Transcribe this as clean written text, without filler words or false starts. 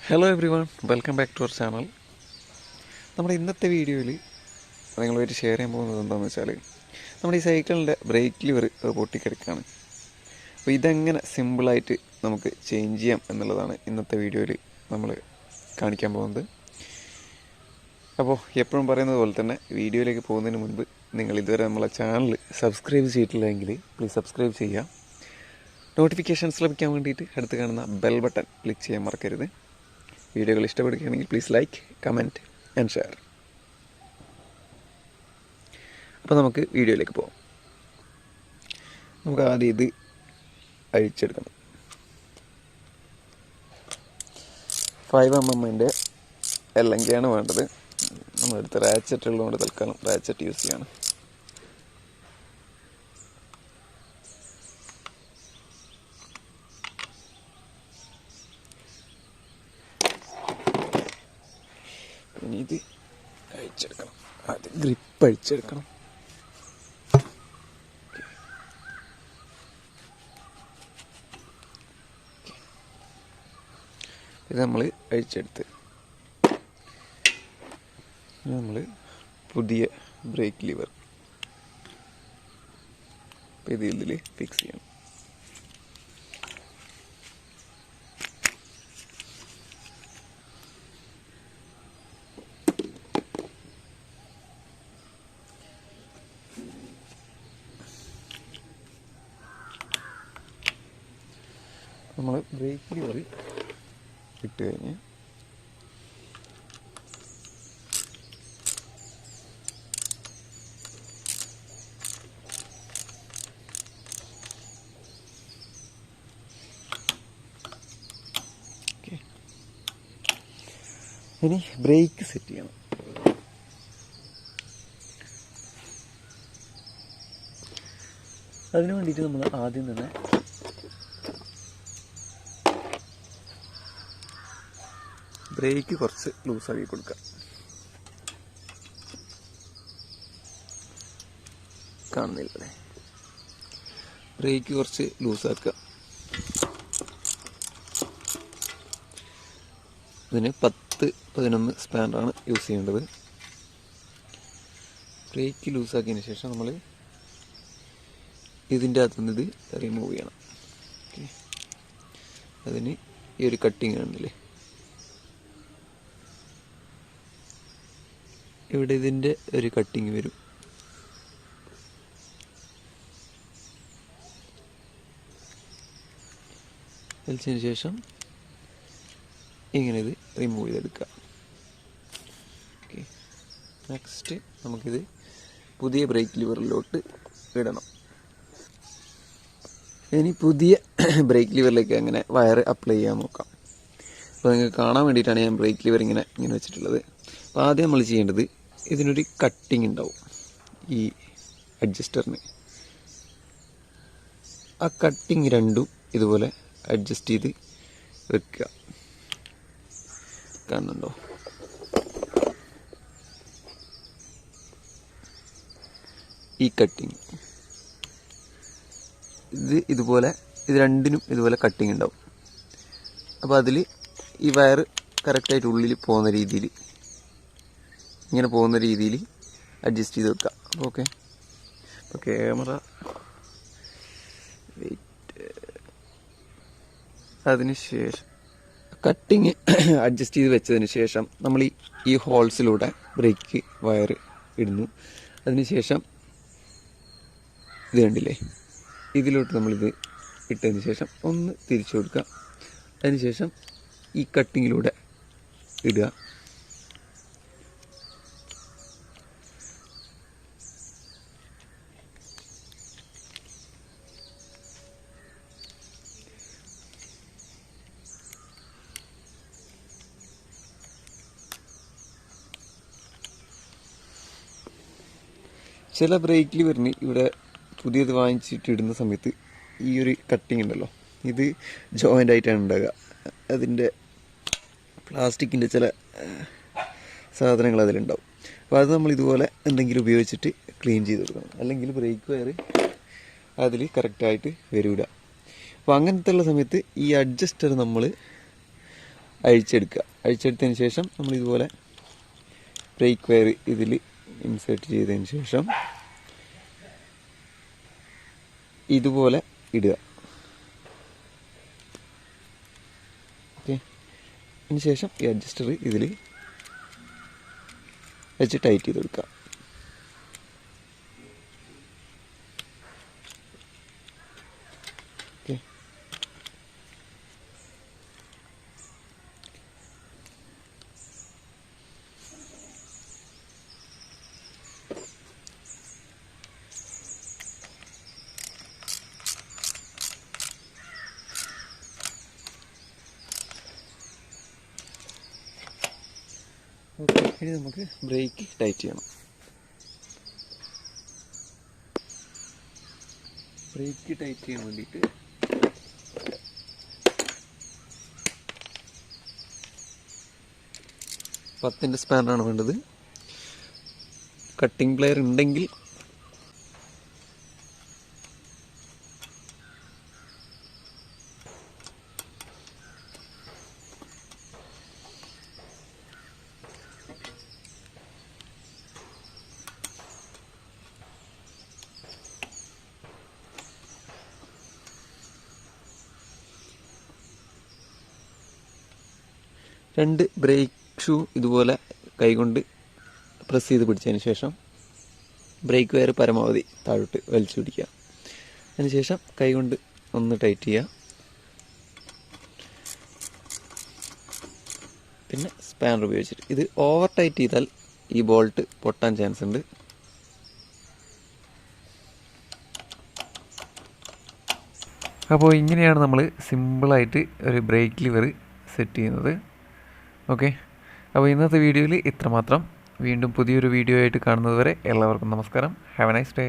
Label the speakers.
Speaker 1: Hello everyone, welcome back to our channel. നമ്മുടെ ഇന്നത്തെ വീഡിയോയിൽ നിങ്ങളുമായിട്ട് ഷെയർ ചെയ്യാൻ പോകുന്നത് എന്താണെന്ന് വെച്ചാൽ നമ്മുടെ ഈ സൈക്കിളിൻ്റെ ബ്രേക്ക് ലിവർ പൊട്ടിക്കിടക്കുകയാണ്. അപ്പോൾ ഇതെങ്ങനെ സിമ്പിളായിട്ട് നമുക്ക് ചേഞ്ച് ചെയ്യാം എന്നുള്ളതാണ് ഇന്നത്തെ വീഡിയോയിൽ നമ്മൾ കാണിക്കാൻ പോകുന്നത്. അപ്പോൾ എപ്പോഴും പറയുന്നത് പോലെ തന്നെ വീഡിയോയിലേക്ക് പോകുന്നതിന് മുൻപ് നിങ്ങൾ ഇതുവരെ നമ്മളെ ചാനൽ സബ്സ്ക്രൈബ് ചെയ്തിട്ടില്ലെങ്കിൽ പ്ലീസ് സബ്സ്ക്രൈബ് ചെയ്യുക. നോട്ടിഫിക്കേഷൻസ് ലഭിക്കാൻ വേണ്ടിയിട്ട് അടുത്ത് കാണുന്ന ബെൽ ബട്ടൺ ക്ലിക്ക് ചെയ്യാൻ മറക്കരുത്. വീഡിയോകൾ ഇഷ്ടപ്പെടുകയാണെങ്കിൽ please like, comment and share. അപ്പോൾ നമുക്ക് വീഡിയോയിലേക്ക് പോകാം. നമുക്ക് ആദ്യം ഇത് അഴിച്ചെടുക്കണം. 5 mm എല്ലങ്കയാണ് വേണ്ടത്. നമ്മളെടുത്ത് റാച്ചറ്റ് ഉള്ളതുകൊണ്ട് തൽക്കാലം റാച്ചറ്റ് യൂസ് ചെയ്യണം. ഇനി ഇത് അഴിച്ചെടുക്കണം. ആദ്യം ഗ്രിപ്പ് അഴിച്ചെടുക്കണം. ഇത് നമ്മൾ അഴിച്ചെടുത്ത് നമ്മൾ പുതിയ ബ്രേക്ക് ലിവർ ഇതിൽ ഫിക്സ് ചെയ്യണം. നമ്മൾ ബ്രേക്ക് ലിവർ ഇട്ട് കഴിഞ്ഞ് ഇനി ബ്രേക്ക് സെറ്റ് ചെയ്യണം. അതിനു വേണ്ടിയിട്ട് നമ്മൾ ആദ്യം തന്നെ ബ്രേക്ക് കുറച്ച് ലൂസാക്കി കൊടുക്കുക. കാണുന്നില്ലേ? ബ്രേക്ക് കുറച്ച് ലൂസാക്കുക. ഇതിന് 10-11 സ്പാൻഡാണ് യൂസ് ചെയ്യേണ്ടത്. ബ്രേക്ക് ലൂസാക്കിയതിന് ശേഷം നമ്മൾ ഇതിൻ്റെ അകത്തുനിന്ന് ഇത് റിമൂവ് ചെയ്യണം. അതിന് ഈ ഒരു കട്ടിങ് കാണുന്നില്ലേ? ഇവിടെ ഇതിൻ്റെ ഒരു കട്ടിങ് വരും. വലിച്ചതിന് ശേഷം ഇങ്ങനെ ഇത് റിമൂവ് ചെയ്തെടുക്കുക. ഓക്കെ, നെക്സ്റ്റ് നമുക്കിത് പുതിയ ബ്രേക്ക് ലിവറിലോട്ട് ഇടണം. ഇനി പുതിയ ബ്രേക്ക് ലിവറിലേക്ക് എങ്ങനെ വയർ അപ്ലൈ ചെയ്യാൻ നോക്കാം. അപ്പോൾ നിങ്ങൾക്ക് കാണാൻ വേണ്ടിയിട്ടാണ് ഞാൻ ബ്രേക്ക് ലിവർ ഇങ്ങനെ വെച്ചിട്ടുള്ളത്. അപ്പോൾ ആദ്യം നമ്മൾ ചെയ്യേണ്ടത്, ഇതിനൊരു കട്ടിങ് ഉണ്ടാവും ഈ അഡ്ജസ്റ്ററിന്. ആ കട്ടിങ് രണ്ടും ഇതുപോലെ അഡ്ജസ്റ്റ് ചെയ്ത് വെക്കുക. കാണുന്നുണ്ടോ? ഈ കട്ടിങ് ഇത് രണ്ടിനും ഇതുപോലെ കട്ടിങ് ഉണ്ടാവും. അപ്പോൾ അതിൽ ഈ വയർ കറക്റ്റായിട്ട് ഉള്ളിൽ പോകുന്ന രീതിയിൽ, ഇങ്ങനെ പോകുന്ന രീതിയിൽ അഡ്ജസ്റ്റ് ചെയ്ത് വെക്കുക. അപ്പോൾ ഓക്കെ, അപ്പോൾ ക്യാമറ അതിന് ശേഷം കട്ടിങ് അഡ്ജസ്റ്റ് ചെയ്ത് വെച്ചതിന് ശേഷം നമ്മൾ ഈ ഹോൾസിലൂടെ ബ്രേക്ക് വയർ ഇടുന്നു. അതിനുശേഷം ഇത് കണ്ടില്ലേ, ഇതിലോട്ട് നമ്മളിത് ഇട്ടതിന് ശേഷം ഒന്ന് തിരിച്ചു കൊടുക്കുക. അതിനുശേഷം ഈ കട്ടിങ്ങിലൂടെ ഇടുക. ചില ബ്രേക്ക് ലിവറിന് ഇവിടെ പുതിയത് വാങ്ങിച്ചിട്ട് ഇടുന്ന സമയത്ത് ഈ ഒരു കട്ടിങ് ഉണ്ടല്ലോ, ഇത് ജോയിൻ്റ് ആയിട്ടാണ് ഉണ്ടാകുക. അതിൻ്റെ പ്ലാസ്റ്റിക്കിൻ്റെ ചില സാധനങ്ങൾ അതിലുണ്ടാവും. അപ്പോൾ അത് നമ്മൾ ഇതുപോലെ എന്തെങ്കിലും ഉപയോഗിച്ചിട്ട് ക്ലീൻ ചെയ്ത് കൊടുക്കണം. അല്ലെങ്കിൽ ബ്രേക്ക് വയർ അതിൽ കറക്റ്റായിട്ട് വരില്ല. അപ്പോൾ അങ്ങനത്തെ ഉള്ള സമയത്ത് ഈ അഡ്ജസ്റ്റർ നമ്മൾ അഴിച്ചെടുത്തതിന് ശേഷം നമ്മളിതുപോലെ ബ്രേക്ക് വയർ ഇതിൽ ഇൻസേർട്ട് ചെയ്തതിന് ശേഷം ഇതുപോലെ ഇടുക. ഓക്കെ, അതിന് ശേഷം ഈ അഡ്ജസ്റ്റർ ഇതിൽ വെച്ച് ടൈറ്റ് ചെയ്ത് കൊടുക്കുക. Okay, okay. ഇനി നമുക്ക് ബ്രേക്ക് ടൈറ്റ് ചെയ്യണം. ബ്രേക്ക് ടൈറ്റ് ചെയ്യാൻ വേണ്ടിയിട്ട് പത്തിൻ്റെ സ്പാനറാണ് വേണ്ടത്. കട്ടിംഗ് പ്ലെയർ ഉണ്ടെങ്കിൽ രണ്ട് ബ്രേക്ക് ഷൂ ഇതുപോലെ കൈകൊണ്ട് പ്രസ് ചെയ്ത് പിടിച്ചതിന് ശേഷം ബ്രേക്ക് വയർ പരമാവധി താഴോട്ട് വലിച്ചു പിടിക്കുക. അതിനുശേഷം കൈകൊണ്ട് ഒന്ന് ടൈറ്റ് ചെയ്യുക. പിന്നെ സ്പാനർ ഉപയോഗിച്ചിട്ട് ഇത് ഓവർ ടൈറ്റ് ചെയ്താൽ ഈ ബോൾട്ട് പൊട്ടാൻ ചാൻസ് ഉണ്ട്. അപ്പോൾ ഇങ്ങനെയാണ് നമ്മൾ സിമ്പിളായിട്ട് ഒരു ബ്രേക്ക് ലിവർ സെറ്റ് ചെയ്യുന്നത്. ഓക്കെ, അപ്പോൾ ഇന്നത്തെ വീഡിയോയിൽ ഇത്രമാത്രം. വീണ്ടും പുതിയൊരു വീഡിയോ ആയിട്ട് കാണുന്നത് വരെ എല്ലാവർക്കും നമസ്കാരം. Have A nice day.